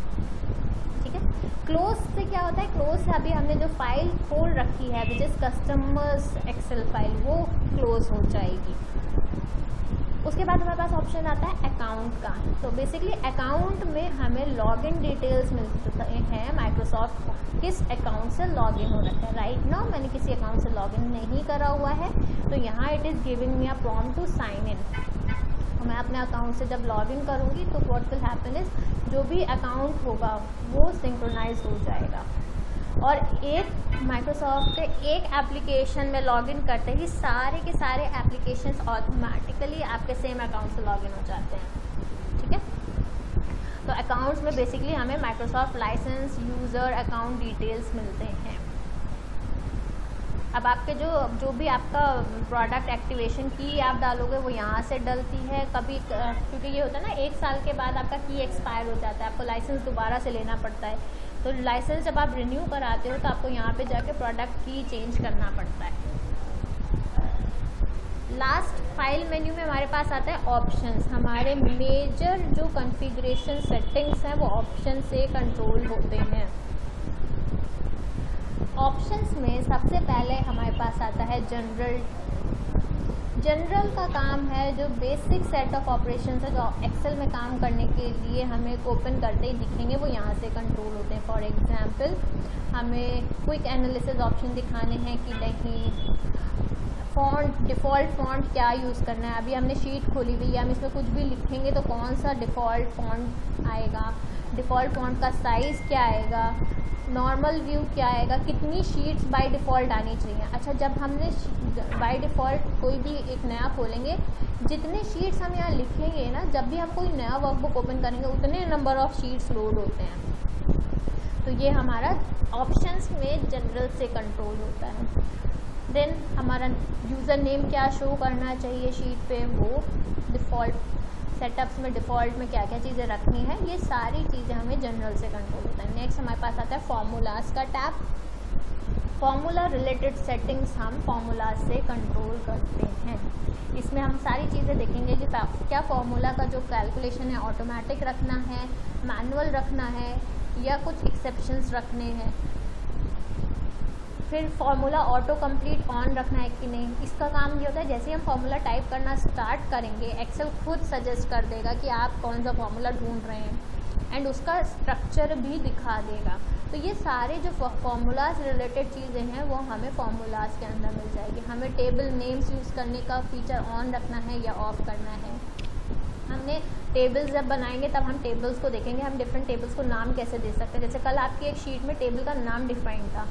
ठीक है। क्लोज से क्या होता है, क्लोज से अभी हमने जो फाइल खोल रखी है which is customers Excel file, वो क्लोज हो जाएगी। उसके बाद हमारे पास ऑप्शन आता है अकाउंट का। तो बेसिकली अकाउंट में हमें लॉगिन डिटेल्स मिलते हैं माइक्रोसॉफ्ट को, किस अकाउंट से लॉगिन हो रखा है। राइट नाउ मैंने किसी अकाउंट से लॉगिन नहीं करा हुआ है, तो यहाँ it is giving me a prompt to sign in. मैं अपने अकाउंट से जब लॉग इन करूँगी तो व्हाट विल हैपन इज़ जो भी अकाउंट होगा वो सिंक्रोनाइज हो जाएगा। और एक माइक्रोसॉफ्ट के एक एप्लीकेशन में लॉगिन करते ही सारे के सारे एप्लीकेशंस ऑटोमेटिकली आपके सेम अकाउंट से लॉगिन हो जाते हैं। ठीक है, तो अकाउंट्स में बेसिकली हमें Microsoft license, user, account details मिलते हैं। अब आपके जो भी आपका प्रोडक्ट एक्टिवेशन की आप डालोगे वो यहाँ से डलती है। कभी क्योंकि ये होता है ना, 1 साल के बाद आपका की एक्सपायर हो जाता है, आपको लाइसेंस दोबारा से लेना पड़ता है। तो लाइसेंस जब आप रिन्यू कराते हो तो आपको यहाँ पे जाके प्रोडक्ट की चेंज करना पड़ता है। लास्ट फाइल मेन्यू में हमारे पास आता है ऑप्शंस। हमारे मेजर जो कॉन्फ़िगरेशन सेटिंग्स हैं वो ऑप्शन से कंट्रोल होते हैं। ऑप्शंस में सबसे पहले हमारे पास आता है जनरल। जनरल का काम है जो बेसिक सेट ऑफ ऑपरेशंस है जो एक्सेल में काम करने के लिए हमें ओपन करते ही दिखेंगे, वो यहाँ से कंट्रोल होते हैं। फॉर एग्जांपल हमें क्विक एनालिसिस ऑप्शन दिखाने हैं कि नहीं, फ़ॉन्ट, डिफ़ॉल्ट फ़ॉन्ट क्या यूज़ करना है। अभी हमने शीट खोली हुई है, हम इसमें कुछ भी लिखेंगे तो कौन सा डिफ़ॉल्ट फ़ॉन्ट आएगा, डिफ़ॉल्ट फ़ॉन्ट का साइज़ क्या आएगा, नॉर्मल व्यू क्या आएगा, कितनी शीट्स बाय डिफ़ॉल्ट आनी चाहिए। अच्छा, जब हमने बाय डिफ़ॉल्ट कोई भी एक नया खोलेंगे, जितने शीट्स हम यहाँ लिखेंगे ना, जब भी हम कोई नया वर्कबुक ओपन करेंगे उतने नंबर ऑफ़ शीट्स लोड होते हैं। तो ये हमारा ऑप्शंस में जनरल से कंट्रोल होता है। देन हमारा यूज़र नेम क्या शो करना चाहिए शीट पे, वो डिफ़ॉल्ट सेटअप्स में डिफ़ॉल्ट में क्या क्या चीज़ें रखनी है, ये सारी चीज़ें हमें जनरल से कंट्रोल होता है। नेक्स्ट हमारे पास आता है फार्मूलाज का टैब। फार्मूला रिलेटेड सेटिंग्स हम फार्मूलाज से कंट्रोल करते हैं। इसमें हम सारी चीज़ें देखेंगे कि क्या फार्मूला का जो कैलकुलेशन है ऑटोमेटिक रखना है, मैनुअल रखना है, या कुछ एक्सेप्शंस रखने हैं। फिर फार्मूला ऑटो कंप्लीट ऑन रखना है कि नहीं। इसका काम ये होता है, जैसे ही हम फार्मूला टाइप करना स्टार्ट करेंगे एक्सेल खुद सजेस्ट कर देगा कि आप कौन सा फार्मूला ढूंढ रहे हैं एंड उसका स्ट्रक्चर भी दिखा देगा। तो ये सारे जो फार्मूलाज रिलेटेड चीज़ें हैं वो हमें फार्मूलाज के अंदर मिल जाएगी। हमें टेबल नेम्स यूज़ करने का फीचर ऑन रखना है या ऑफ करना है। हमने टेबल्स जब बनाएंगे तब हम टेबल्स को देखेंगे, हम डिफरेंट टेबल्स को नाम कैसे दे सकते हैं। जैसे कल आपकी एक शीट में टेबल का नाम डिफाइन था,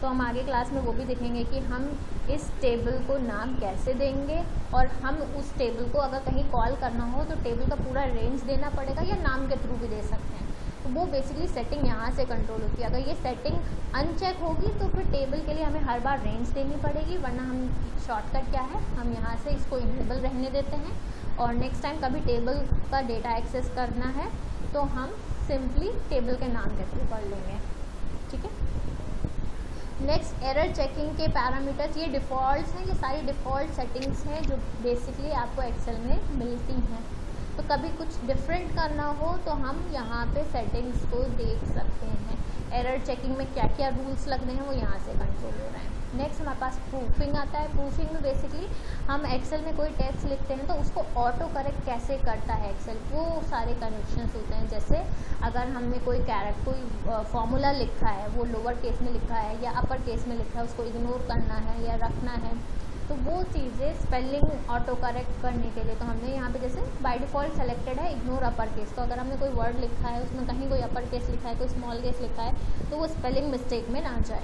तो हम आगे क्लास में वो भी देखेंगे कि हम इस टेबल को नाम कैसे देंगे, और हम उस टेबल को अगर कहीं कॉल करना हो तो टेबल का पूरा रेंज देना पड़ेगा या नाम के थ्रू भी दे सकते हैं। तो वो बेसिकली सेटिंग यहाँ से कंट्रोल होती है। अगर ये सेटिंग अनचेक होगी तो फिर टेबल के लिए हमें हर बार रेंज देनी पड़ेगी, वरना हम शॉर्टकट क्या है, हम यहाँ से इसको इनेबल रहने देते हैं और नेक्स्ट टाइम कभी टेबल का डेटा एक्सेस करना है तो हम सिंपली टेबल के नाम के थ्रू कर लेंगे। ठीक है। नेक्स्ट एरर चेकिंग के पैरामीटर्स, ये डिफ़ॉल्ट्स हैं, ये सारी डिफ़ॉल्ट सेटिंग्स हैं जो बेसिकली आपको एक्सेल में मिलती हैं। तो कभी कुछ डिफरेंट करना हो तो हम यहाँ पे सेटिंग्स को देख सकते हैं। एरर चेकिंग में क्या क्या रूल्स लगने हैं वो यहाँ से कंट्रोल हो रहे हैं। नेक्स्ट हमारे पास प्रूफिंग आता है। प्रूफिंग में बेसिकली हम एक्सेल में कोई टेक्स्ट लिखते हैं तो उसको ऑटो करेक्ट कैसे करता है एक्सेल, वो सारे कनेक्शंस होते हैं। जैसे अगर हमने कोई फॉर्मूला लिखा है, वो लोअर केस में लिखा है या अपर केस में लिखा है, उसको इग्नोर करना है या रखना है, तो वो चीज़ें स्पेलिंग ऑटो करेक्ट करने के लिए तो हमने यहाँ पे जैसे बाय डिफ़ॉल्ट सेलेक्टेड है इग्नोर अपर केस। तो अगर हमने कोई वर्ड लिखा है उसमें कहीं कोई अपर केस लिखा है, कोई स्मॉल केस लिखा है, तो वो स्पेलिंग मिस्टेक में ना जाए।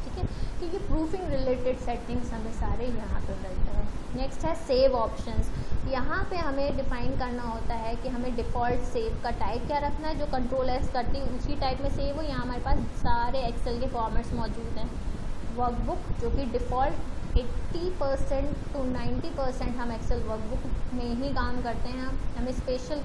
ठीक है, तो ये प्रूफिंग रिलेटेड सेटिंग्स हमें सारे यहाँ पे मिलते हैं। नेक्स्ट है सेव ऑप्शंस। यहाँ पे हमें डिफ़ाइन करना होता है कि हमें डिफ़ॉल्ट सेव का टाइप क्या रखना है, जो कंट्रोल एस करती है उसी टाइप में सेव हो। यहाँ हमारे पास सारे एक्सेल के फॉर्मेट्स मौजूद हैं। वर्कबुक जो कि डिफ़ॉल्ट 80% to 90% हम एक्सेल वर्कबुक में ही काम करते हैं, हमें स्पेशल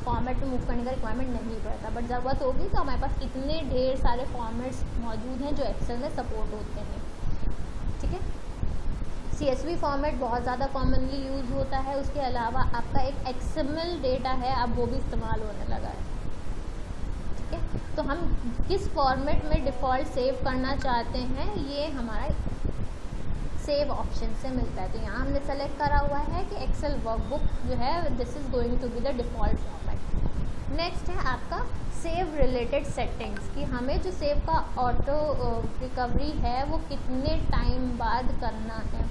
फॉर्मेट में मूव करने का रिक्वायरमेंट नहीं पड़ता। बट ज़रूरत होगी तो हमारे पास इतने ढेर सारे फॉर्मेट्स मौजूद हैं जो एक्सेल में सपोर्ट होते हैं। ठीक है। CSV फॉर्मेट बहुत ज़्यादा कॉमनली यूज़ होता है। उसके अलावा आपका एक XML डेटा है, अब वो भी इस्तेमाल होने लगा है। ठीक है, तो हम किस फॉर्मेट में डिफ़ॉल्ट सेव करना चाहते हैं ये हमारा सेव ऑप्शन से मिलता है। तो यहाँ हमने सेलेक्ट करा हुआ है कि एक्सेल वर्कबुक जो है this is going to be the default format. Next है आपका सेव रिलेटेड सेटिंग्स, कि हमें जो सेव का ऑटो रिकवरी है वो कितने टाइम बाद करना है।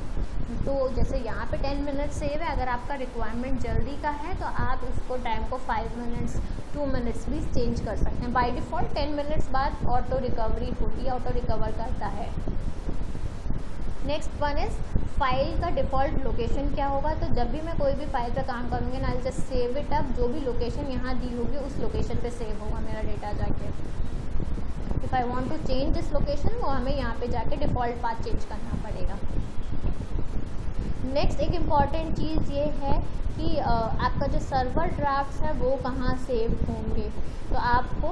तो जैसे यहाँ पे 10 मिनट सेव है, अगर आपका रिक्वायरमेंट जल्दी का है तो आप इसको टाइम को 5 मिनट्स 2 मिनट्स भी चेंज कर सकते हैं। बाय डिफ़ॉल्ट 10 मिनट्स बाद ऑटो रिकवरी होती है, ऑटो रिकवर करता है। नेक्स्ट वन इज़ फाइल का डिफ़ॉल्ट लोकेशन क्या होगा। तो जब भी मैं कोई भी फाइल पर काम करूँगी ना, जस्ट सेव इट अप, जो भी लोकेशन यहाँ दी होगी उस लोकेशन पे सेव होगा मेरा डेटा जाके। If I want to change this location, वो हमें यहाँ पे जाके डिफ़ॉल्ट पाथ चेंज करना पड़ेगा। नेक्स्ट एक इम्पॉर्टेंट चीज़ ये है कि आपका जो सर्वर ड्राफ्ट्स है वो कहाँ सेव होंगे, तो आपको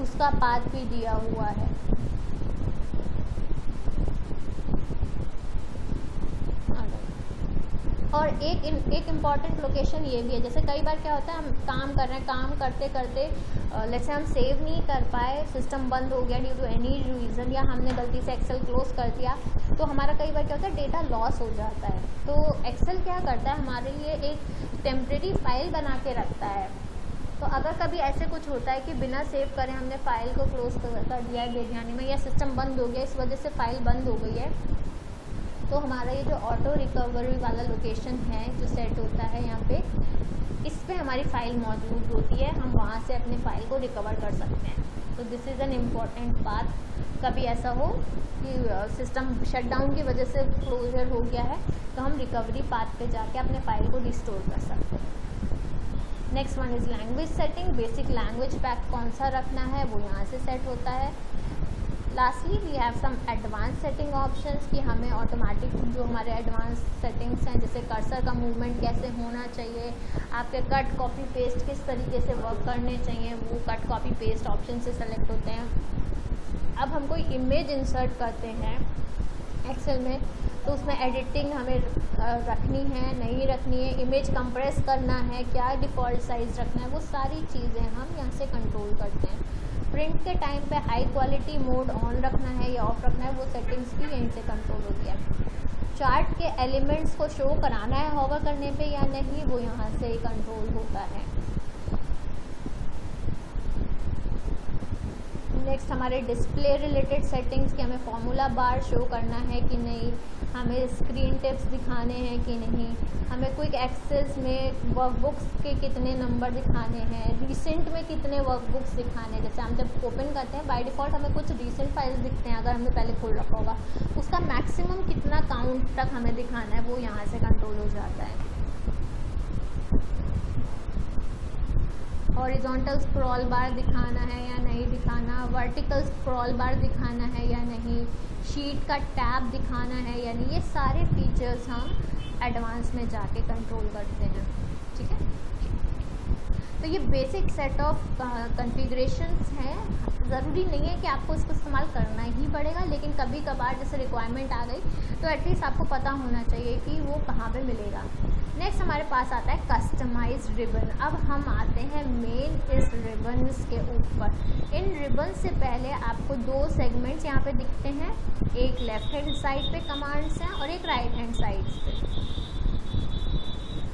उसका पाथ भी दिया हुआ है। और एक इम्पॉर्टेंट लोकेशन ये भी है, जैसे कई बार क्या होता है हम काम कर रहे हैं, काम करते करते लेट्स से हम सेव नहीं कर पाए, सिस्टम बंद हो गया ड्यू टू एनी रीज़न, या हमने गलती से एक्सेल क्लोज कर दिया, तो हमारा कई बार क्या होता है डेटा लॉस हो जाता है। तो एक्सेल क्या करता है, हमारे लिए एक टेम्प्रेरी फाइल बना के रखता है। तो अगर कभी ऐसे कुछ होता है कि बिना सेव करे हमने फ़ाइल को क्लोज कर दिया है बिरयानी में, या सिस्टम बंद हो गया, इस वजह से फ़ाइल बंद हो गई है, तो हमारा ये जो ऑटो रिकवरी वाला लोकेशन है जो सेट होता है यहाँ पे, इस पे हमारी फ़ाइल मौजूद होती है, हम वहाँ से अपने फ़ाइल को रिकवर कर सकते हैं। तो दिस इज़ एन इम्पॉर्टेंट बात। कभी ऐसा हो कि सिस्टम शटडाउन की वजह से क्लोजर हो गया है, तो हम रिकवरी पाथ पे जाके अपने फ़ाइल को रिस्टोर कर सकते हैं। Next one is language setting. Basic language pack कौन सा रखना है वो यहाँ से सेट होता है। Lastly we have some advance setting options कि हमें ऑटोमेटिक जो हमारे एडवांस सेटिंग्स हैं, जैसे कर्सर का मूवमेंट कैसे होना चाहिए, आपके कट कॉपी पेस्ट किस तरीके से वर्क करने चाहिए, वो कट कॉपी पेस्ट ऑप्शन से सेलेक्ट होते हैं। अब हम कोई इमेज इंसर्ट करते हैं एक्सेल में, तो उसमें एडिटिंग हमें रखनी है नहीं रखनी है, इमेज कंप्रेस करना है, क्या डिफ़ॉल्ट साइज़ रखना है, वो सारी चीज़ें हम यहाँ से कंट्रोल करते हैं। प्रिंट के टाइम पे हाई क्वालिटी मोड ऑन रखना है या ऑफ रखना है, वो सेटिंग्स भी यहीं से कंट्रोल होती है। चार्ट के एलिमेंट्स को शो कराना है होवर करने पे या नहीं, वो यहाँ से ही कंट्रोल होता है। नेक्स्ट हमारे डिस्प्ले रिलेटेड सेटिंग्स कि हमें फॉर्मूला बार शो करना है कि नहीं, हमें स्क्रीन टिप्स दिखाने हैं कि नहीं, हमें क्विक एक्सेस में वर्कबुक्स के कितने नंबर दिखाने हैं, रिसेंट में कितने वर्कबुक्स दिखाने हैं। जैसे हम जब ओपन करते हैं बाय डिफ़ॉल्ट हमें कुछ रिसेंट फाइल्स दिखते हैं, अगर हमने पहले खोल रखा होगा, उसका मैक्सिमम कितना काउंट तक हमें दिखाना है वो यहाँ से कंट्रोल हो जाता है। हॉरिजॉन्टल स्क्रॉल बार दिखाना है या नहीं दिखाना, वर्टिकल स्क्रॉल बार दिखाना है या नहीं, शीट का टैब दिखाना है या नहीं, ये सारे फीचर्स हम एडवांस में जाके कंट्रोल करते हैं। ठीक है, तो ये बेसिक सेट ऑफ कॉन्फ़िगरेशंस हैं। ज़रूरी नहीं है कि आपको इसको इस्तेमाल करना ही पड़ेगा, लेकिन कभी कभार जैसे रिक्वायरमेंट आ गई तो एटलीस्ट आपको पता होना चाहिए कि वो कहाँ पे मिलेगा। नेक्स्ट हमारे पास आता है कस्टमाइज्ड रिबन। अब हम आते हैं मेन इस रिबन्स के ऊपर। इन रिबन से पहले आपको दो सेगमेंट्स यहाँ पे दिखते हैं, एक लेफ्ट हैंड साइड पे कमांड्स हैं और एक राइट हैंड साइड पे।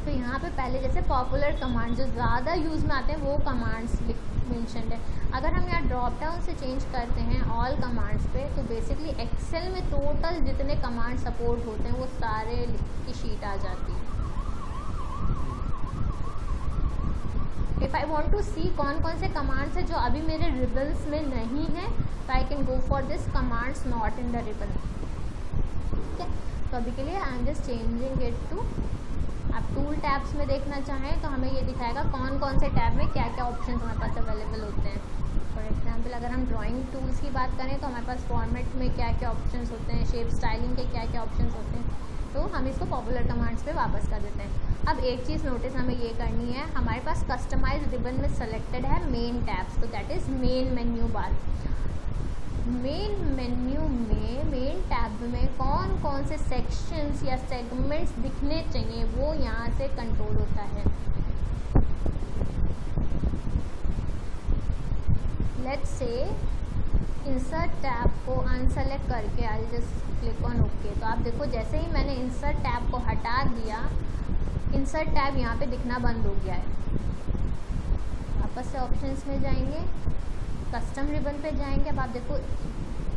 तो यहाँ पे पहले जैसे पॉपुलर कमांड जो ज़्यादा यूज़ में आते हैं वो कमांड्स मेंशन्ड है। अगर हम यहाँ ड्रॉप डाउन से चेंज करते हैं ऑल कमांड्स पे, तो बेसिकली एक्सेल में टोटल जितने कमांड सपोर्ट होते हैं वो सारे की शीट आ जाती है। इफ़ आई वांट टू सी कौन कौन से कमांड्स हैं जो अभी मेरे रिबन्स में नहीं है, तो I can go for this commands not in the ribbon. ठीक है, तो अभी के लिए I am just changing it to, आप टूल टैब्स में देखना चाहें तो हमें ये दिखाएगा कौन कौन से टैब में क्या क्या ऑप्शन हमारे पास अवेलेबल होते हैं। फॉर एग्जांपल अगर हम ड्राइंग टूल्स की बात करें तो हमारे पास फॉर्मेट में क्या क्या ऑप्शंस होते हैं, शेप स्टाइलिंग के क्या क्या ऑप्शंस होते हैं, तो हम इसको पॉपुलर कमांड्स पे वापस कर देते हैं। अब एक चीज़ नोटिस हमें ये करनी है, हमारे पास कस्टमाइज्ड रिबन में सेलेक्टेड है मेन टैब्स, तो that is main menu bar. Main menu में मेन टैब में कौन कौन से सेक्शंस या सेगमेंट्स दिखने चाहिए वो यहाँ से कंट्रोल होता है। लेट्स से इंसर्ट टैब को अनसेलेक्ट करके I just click on okay, तो आप देखो जैसे ही मैंने इंसर्ट टैब को हटा दिया, इंसर्ट टैब यहाँ पे दिखना बंद हो गया है। वापस से ऑप्शंस में जाएंगे, कस्टम रिबन पे जाएंगे, अब आप देखो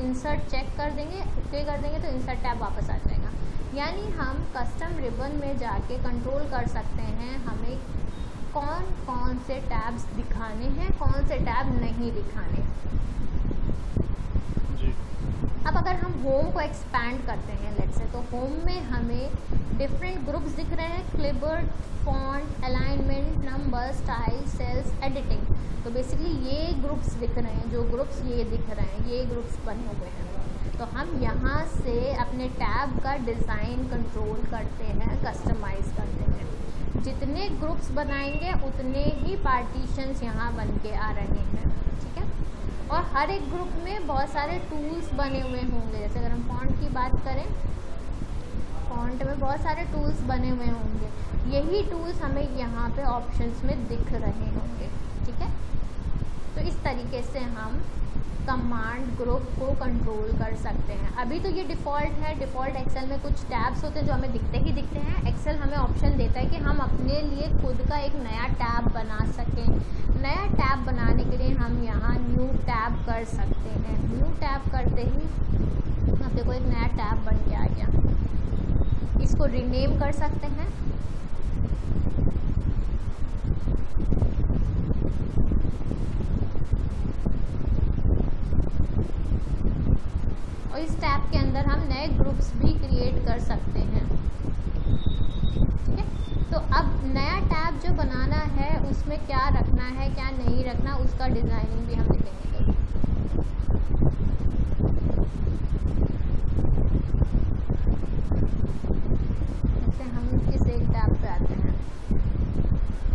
इंसर्ट चेक कर देंगे, ओके कर देंगे तो इंसर्ट टैब वापस आ जाएगा। यानी हम कस्टम रिबन में जाके कंट्रोल कर सकते हैं हमें कौन कौन से टैब्स दिखाने हैं, कौन से टैब नहीं दिखाने। जी। अब अगर हम होम को एक्सपैंड करते हैं लेट्स से, तो होम में हमें डिफरेंट ग्रुप्स दिख रहे हैं, clipboard, font, alignment, number, style, cells, editing. तो बेसिकली ये ग्रुप्स दिख रहे हैं, जो ग्रुप्स ये दिख रहे हैं ये ग्रुप्स बने हुए हैं। तो हम यहाँ से अपने टैब का डिज़ाइन कंट्रोल करते हैं, कस्टमाइज़ करते हैं। जितने ग्रुप्स बनाएंगे उतने ही पार्टीशंस यहाँ बन के आ रहे हैं, ठीक है। और हर एक ग्रुप में बहुत सारे टूल्स बने हुए होंगे। जैसे अगर हम फॉन्ट की बात करें, फॉन्ट में बहुत सारे टूल्स बने हुए होंगे, यही टूल्स हमें यहाँ पे ऑप्शंस में दिख रहे होंगे, ठीक है। तो इस तरीके से हम कमांड ग्रुप को कंट्रोल कर सकते हैं। अभी तो ये डिफ़ॉल्ट है, डिफ़ॉल्ट एक्सेल में कुछ टैब्स होते हैं जो हमें दिखते ही दिखते हैं। एक्सेल हमें ऑप्शन देता है कि हम अपने लिए खुद का एक नया टैब बना सकें। नया टैब बनाने के लिए हम यहाँ न्यू टैब कर सकते हैं। न्यू टैब करते ही अब देखो एक नया टैब बन के आ गया। इसको रीनेम कर सकते हैं। और इस टैब के अंदर हम नए ग्रुप्स भी क्रिएट कर सकते हैं, ठीक है। तो अब नया टैब जो बनाना है उसमें क्या रखना है क्या नहीं रखना, उसका डिज़ाइनिंग भी हम देखेंगे। जैसे हम इस एक टैब पे आते हैं,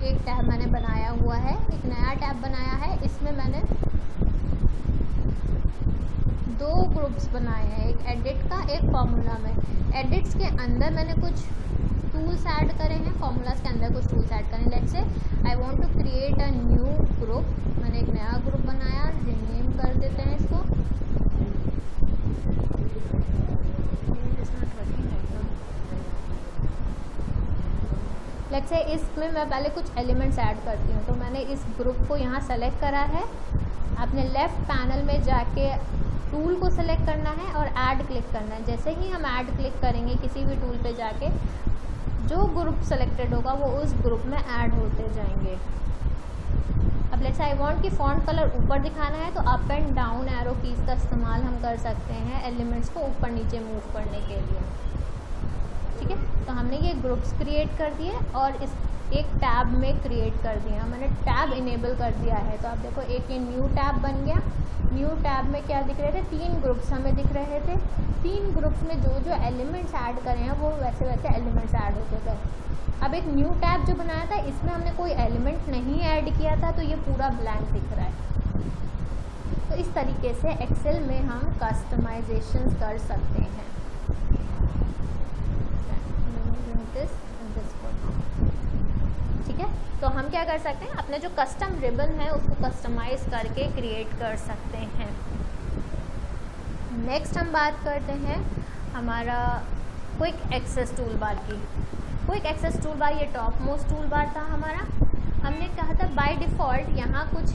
एक टैब मैंने बनाया हुआ है, एक नया टैब बनाया है। इसमें मैंने दो ग्रुप्स बनाए हैं, एक एडिट का, एक फार्मूला में। एडिट्स के अंदर मैंने कुछ टूल्स ऐड करे हैं, फार्मूलाज के अंदर कुछ टूल्स ऐड करें। Let's say I want to create a new group. मैंने एक नया ग्रुप बनाया, रीनेम कर देते हैं इसको। लेट्स से इसमें मैं पहले कुछ एलिमेंट्स ऐड करती हूँ। तो मैंने इस ग्रुप को यहाँ सेलेक्ट करा है। आपने लेफ़्ट पैनल में जाके टूल को सेलेक्ट करना है और ऐड क्लिक करना है। जैसे ही हम ऐड क्लिक करेंगे किसी भी टूल पे जाके, जो ग्रुप सेलेक्टेड होगा वो उस ग्रुप में ऐड होते जाएंगे। अब लेट्स आई वांट कि फॉन्ट कलर ऊपर दिखाना है, तो up and down arrow keys का इस्तेमाल हम कर सकते हैं एलिमेंट्स को ऊपर नीचे मूव करने के लिए, ठीक है। तो हमने ये ग्रुप्स क्रिएट कर दिए और इस एक टैब में क्रिएट कर दिया। मैंने टैब इनेबल कर दिया है। तो आप देखो एक ये न्यू टैब बन गया। न्यू टैब में क्या दिख रहे थे, 3 ग्रुप्स हमें दिख रहे थे। 3 ग्रुप्स में जो जो एलिमेंट्स ऐड करे हैं वो वैसे वैसे एलिमेंट्स ऐड होते थे। अब एक न्यू टैब जो बनाया था इसमें हमने कोई एलिमेंट नहीं ऐड किया था, तो ये पूरा ब्लैंक दिख रहा है। तो इस तरीके से एक्सेल में हम कस्टमाइजेशन कर सकते हैं। ठीक है, तो हम क्या कर सकते हैं, अपने जो कस्टम रिबन है उसको कस्टमाइज करके क्रिएट कर सकते हैं। नेक्स्ट हम बात करते हैं हमारा क्विक एक्सेस टूल बार की। क्विक एक्सेस टूल बार ये टॉप मोस्ट टूल बार था हमारा। हमने कहा था बाय डिफ़ॉल्ट यहाँ कुछ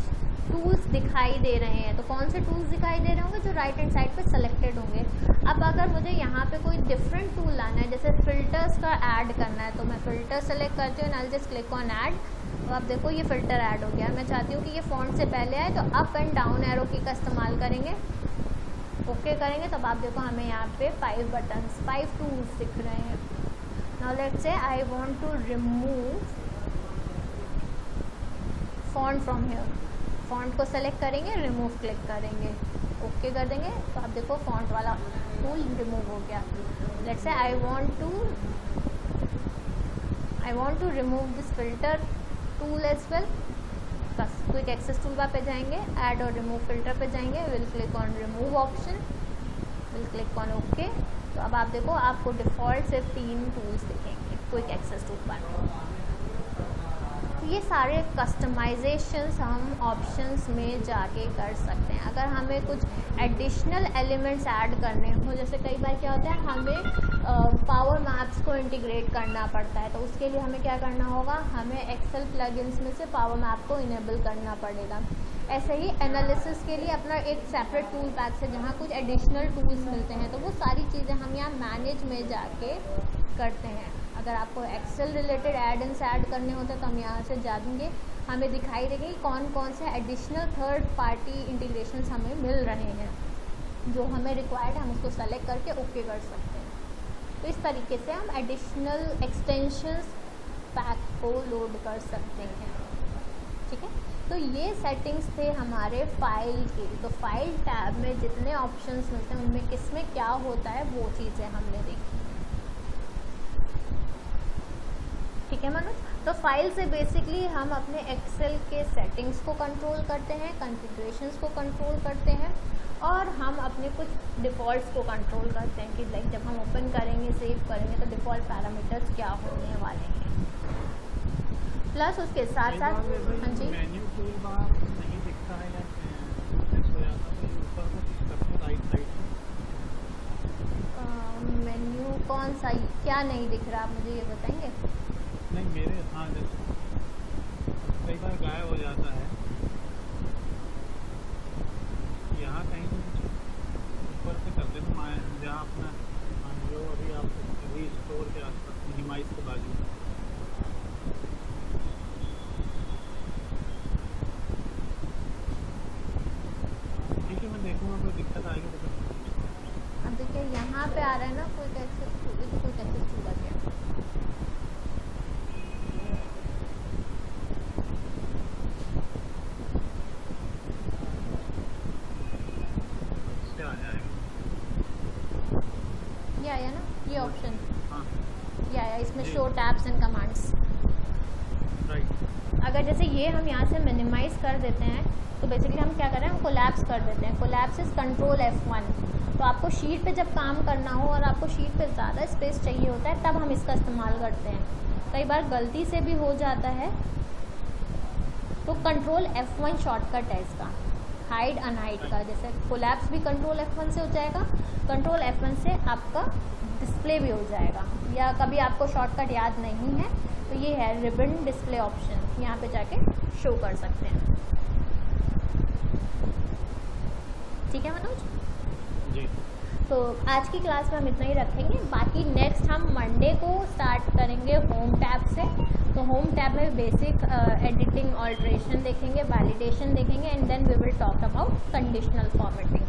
टूल्स दिखाई दे रहे हैं। तो कौन से टूल्स दिखाई दे रहे होंगे, जो राइट हैंड साइड पे सेलेक्टेड होंगे। अब अगर मुझे यहाँ पे कोई डिफरेंट टूल लाना है, जैसे फ़िल्टर्स का ऐड करना है, तो मैं फ़िल्टर सेलेक्ट करती हूँ, I just click on add. तो आप देखो ये फ़िल्टर ऐड हो गया। मैं चाहती हूँ कि ये फ़ॉन्ट से पहले आए, तो अप एंड डाउन एरो की का इस्तेमाल करेंगे, ओके करेंगे। तब आप देखो हमें यहाँ पे 5 बटन्स, 5 टूल्स दिख रहे हैं। Now let's say I want to remove font from here. Font को सेलेक्ट करेंगे, रिमूव क्लिक करेंगे, ओके कर देंगे। तो आप देखो फॉन्ट वाला टूल रिमूव हो गया। Let's say I want to remove this filter tool as well. बस क्विक एक्सेस टूल बार पे जाएंगे, ऐड और रिमूव फिल्टर पे जाएंगे, will click on remove option, will click on okay. तो अब आप देखो आपको डिफ़ॉल्ट सिर्फ 3 टूल्स दिखेंगे क्विक एक्सेस टूल बार में। ये सारे कस्टमाइजेशंस हम ऑप्शंस में जाके कर सकते हैं। अगर हमें कुछ एडिशनल एलिमेंट्स ऐड करने हो, जैसे कई बार क्या होता है हमें पावर मैप्स को इंटीग्रेट करना पड़ता है, तो उसके लिए हमें क्या करना होगा, हमें एक्सेल प्लगइन्स में से पावर मैप को इनेबल करना पड़ेगा। ऐसे ही एनालिसिस के लिए अपना एक सेपरेट टूल पैक्स है जहाँ कुछ एडिशनल टूल्स मिलते हैं, तो वो सारी चीज़ें हम यहाँ मैनेज में जाके करते हैं। अगर आपको एक्सेल रिलेटेड एड-इन्स ऐड करने होते हैं तो हम यहाँ से जाएंगे, हमें दिखाई देंगे कि कौन कौन से एडिशनल थर्ड पार्टी इंटीग्रेशंस हमें मिल रहे हैं, जो हमें रिक्वायर्ड है हम उसको सेलेक्ट करके ओके कर सकते हैं। तो इस तरीके से हम एडिशनल एक्सटेंशंस पैक को लोड कर सकते हैं। ठीक है, तो ये सेटिंग्स थे हमारे फाइल के। तो फाइल टैब में जितने ऑप्शंस मिलते हैं उनमें किसमें क्या होता है वो चीज़ें हमने देखी। ठीक है मनोज, तो फाइल से बेसिकली हम अपने एक्सेल के सेटिंग्स को कंट्रोल करते हैं, कॉन्फ़िगरेशंस को कंट्रोल करते हैं, और हम अपने कुछ डिफ़ॉल्ट्स को कंट्रोल करते हैं कि लाइक जब हम ओपन करेंगे, सेव करेंगे तो डिफ़ॉल्ट पैरामीटर्स क्या होने वाले हैं। प्लस उसके साथ साथ हाँ जी, मेन्यू टूल बार नहीं दिखता है या फिक्स हो जाता है ऊपर को क्लिक करते हैं राइट साइड में। मेन्यू कौन सा, क्या नहीं दिख रहा आप मुझे ये बताएंगे? नहीं मेरे हाँ, जैसे कई बार गायब हो जाता है, यहाँ कहीं तो ऊपर से कर देते हैं जहाँ अपना जो अभी आप रीस्टोर के आसपास मिनिमाइज के बाजू। ठीक है, मैं देखूँगा कोई दिक्कत आएगी तो। अब देखिए यहाँ पे आ रहा है ना कोई कैसे चूड़ा गया। इससे आ जाएगा। ये आया ना ये ऑप्शन, हाँ ये आया, इसमें जी। Show tabs and commands. Right. अगर जैसे ये हम यहाँ से मिनिमाइज कर देते हैं तो बेसिकली हम क्या कर रहे हैं, हम कोलैप्स कर देते हैं। Collapse is control F1। तो आपको शीट पे जब काम करना हो और आपको शीट पे ज़्यादा स्पेस चाहिए होता है तब हम इसका इस्तेमाल करते हैं। कई बार गलती से भी हो जाता है, तो कंट्रोल F1 शॉर्टकट है इसका, हाइड अनहाइड का। जैसे कोलैप्स भी कंट्रोल F1 से हो जाएगा, कंट्रोल F1 से आपका डिस्प्ले भी हो जाएगा। या कभी आपको शॉर्टकट याद नहीं है तो ये है रिबन डिस्प्ले ऑप्शन, यहाँ पे जाके शो कर सकते हैं। ठीक है मनोज, जी। तो आज की क्लास में हम इतना ही रखेंगे। बाकी नेक्स्ट हम मंडे को स्टार्ट करेंगे होम टैब से। तो होम टैब में बेसिक एडिटिंग ऑल्ट्रेशन देखेंगे, वैलिडेशन देखेंगे, and then we will talk about conditional formatting.